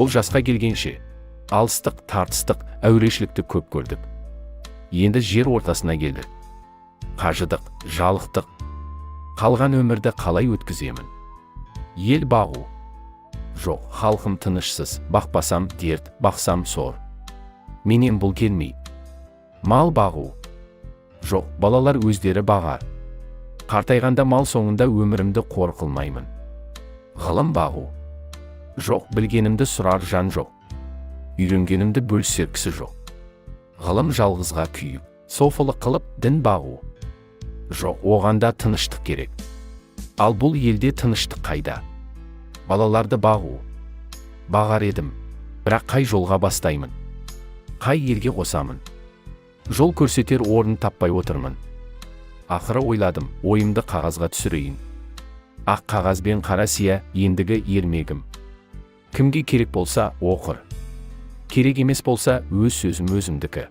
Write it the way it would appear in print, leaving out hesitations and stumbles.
Бұл жасқа келгенше алыстық, тартыстық, әурешілікті көп көрдік. Енді жер ортасына келдік. Қажыдық, жалықтық. Қалған өмірді қалай өткіземін? Ел бағу. Жоқ, халқым тынышсыз, бақпасам дерт, бақсам сор. Менен бұл келмей. Мал бағу. Жоқ, балалар өздері бағар. Қартайғанда мал соңында өмірімді қор қылмаймын. Ғылым бағу. Жоқ, білгенімді сұрар жан жоқ. Үйренгенімді бөлісер кісі жоқ. Ғылым жалғызға күйіп, софылық қылып дін бағу. Жоқ, оғанда тыныштық керек. Ал бұл елде тыныштық қайда? Балаларды бағу. Бағар едім, бірақ қай жолға бастаймын? Қай елге қосамын? Жол көрсетер орын таппай отырмын. Ақыры ойладым, ойымды қағазға түсірейін. Ақ қағаз бен қара сия ендігі ермегім. Кімге керек болса оқыр. Керек емес болса өз сөзім өзімдікі.